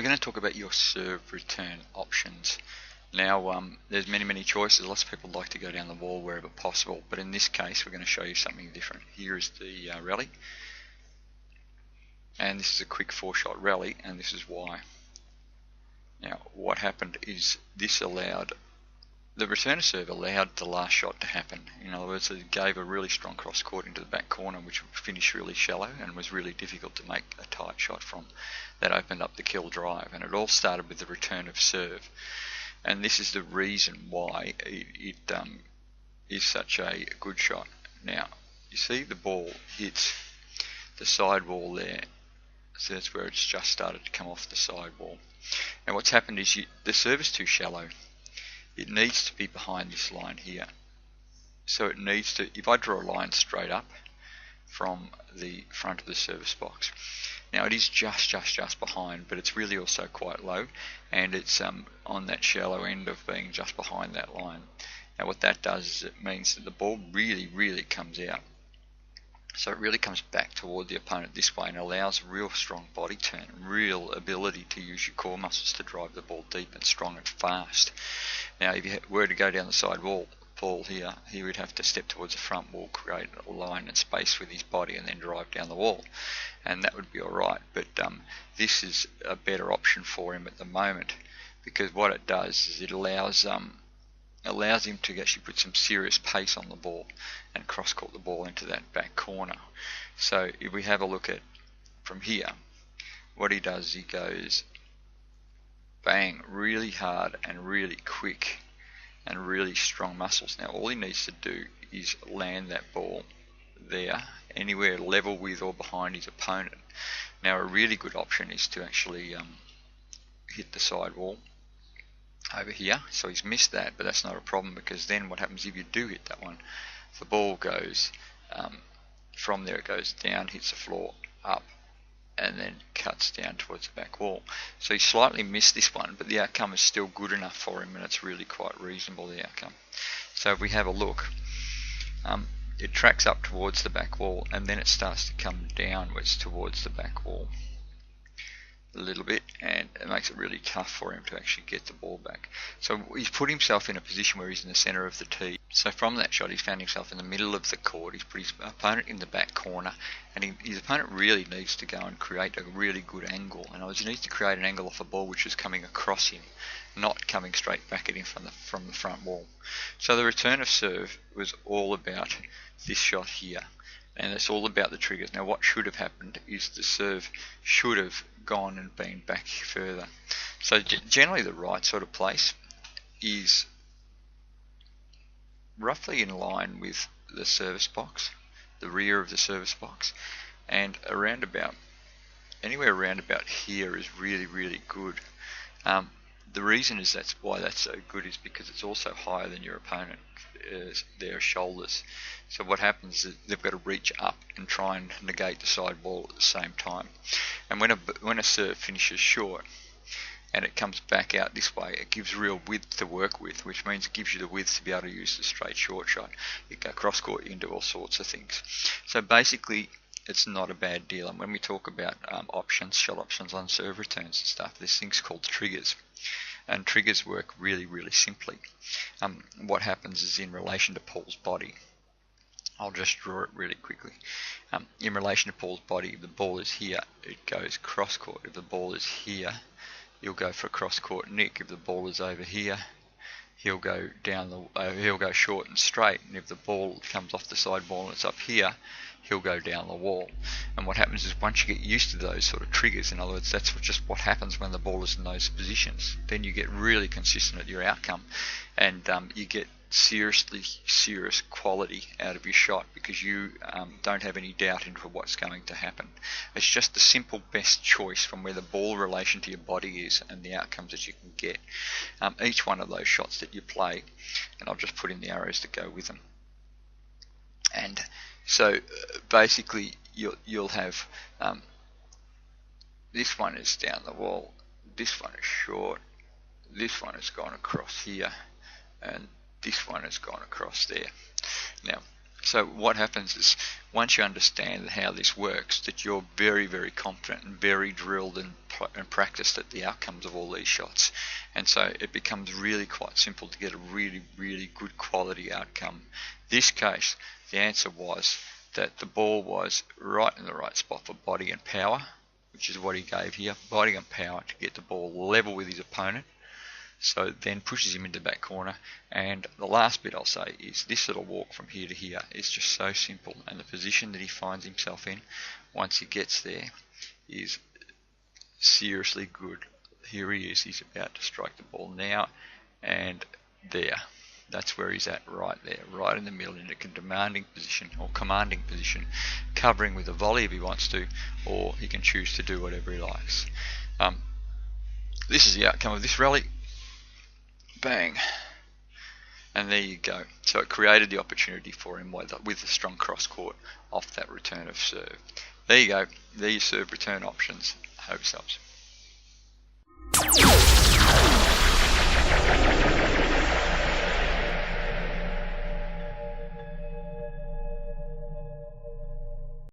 we're going to talk about your serve return options. Now, there's many choices. Lots of people like to go down the wall wherever possible, but in this case we're going to show you something different. Here is the rally, and this is a quick 4-shot rally, and this is why. Now, what happened is this allowed the returner serve allowed the last shot to happen. In other words, it gave a really strong cross court into the back corner, which finished really shallow and was really difficult to make a tight shot from. That opened up the kill drive, and it all started with the return of serve. And this is the reason why it is such a good shot. Now, you see the ball hits the side wall there, so that's where it's just started to come off the side wall. And what's happened is the serve is too shallow. It needs to be behind this line here. So it needs to, if I draw a line straight up from the front of the service box, now it is just behind, but it's really also quite low, and it's on that shallow end of being just behind that line. Now what that does is it means that the ball really comes out. So it really comes back toward the opponent this way and allows a real strong body turn, real ability to use your core muscles to drive the ball deep and strong and fast. Now if you were to go down the side wall, ball here, he would have to step towards the front wall, create a line and space with his body, and then drive down the wall, and that would be alright. But this is a better option for him at the moment, because what it does is it allows him to actually put some serious pace on the ball and cross-court the ball into that back corner. So if we have a look at from here, what he does is he goes bang really hard and really quick and really strong muscles. Now all he needs to do is land that ball there, anywhere level with or behind his opponent. Now a really good option is to actually hit the side wall over here. So he's missed that, but that's not a problem, because then what happens if you do hit that one, the ball goes from there, it goes down, hits the floor, up, and then cuts down towards the back wall. So he slightly missed this one, but the outcome is still good enough for him, and it's really quite reasonable, the outcome. So if we have a look, it tracks up towards the back wall, and then it starts to come downwards towards the back wall a little bit, and it makes it really tough for him to actually get the ball back. So he's put himself in a position where he's in the centre of the tee. So from that shot he's found himself in the middle of the court. He's put his opponent in the back corner, and his opponent really needs to go and create a really good angle. In other words, he needs to create an angle off a ball which is coming across him, not coming straight back at him from the front wall. So the return of serve was all about this shot here, and it's all about the triggers. Now what should have happened is the serve should have gone and been back further. So generally the right sort of place is roughly in line with the service box, the rear of the service box, and around about anywhere around about here is really good. The reason is that's so good is because it's also higher than your opponent, their shoulders. So what happens is they've got to reach up and try and negate the side wall at the same time. And when a serve finishes short and it comes back out this way, it gives real width to work with, which means it gives you the width to be able to use the straight short shot. It can cross court you into all sorts of things. So basically it's not a bad deal. And when we talk about options, shot options on serve returns and stuff, there's things called triggers. And triggers work really simply. What happens is in relation to Paul's body, I'll just draw it really quickly. In relation to Paul's body, if the ball is here, it goes cross court. If the ball is here, you'll go for a cross court nick. If the ball is over here, he'll go he'll go short and straight. And if the ball comes off the side wall and it's up here, he'll go down the wall. And what happens is once you get used to those sort of triggers, in other words, that's just what happens when the ball is in those positions, then you get really consistent at your outcome, and you get serious quality out of your shot, because you don't have any doubt into what's going to happen. It's just the simple best choice from where the ball relation to your body is and the outcomes that you can get. Each one of those shots that you play, and I'll just put in the arrows to go with them. And so basically you'll have this one is down the wall, this one is short, this one has gone across here, and this one has gone across there. Now So what happens is, once you understand how this works, that you're very, very confident and very drilled and practiced at the outcomes of all these shots. And so it becomes really quite simple to get a really, really good quality outcome. This case, the answer was that the ball was right in the right spot for body and power, which is what he gave here, body and power to get the ball level with his opponent. So then pushes him into the back corner. And the last bit I'll say is this little walk from here to here is just so simple, and the position that he finds himself in once he gets there is seriously good. Here he is, he's about to strike the ball now, and there. That's where he's at, right there, right in the middle, in a commanding position, covering with a volley if he wants to, or he can choose to do whatever he likes. This is the outcome of this rally. Bang, and there you go. So it created the opportunity for him with a strong cross court off that return of serve. There you go. There you serve return options. Hope it helps.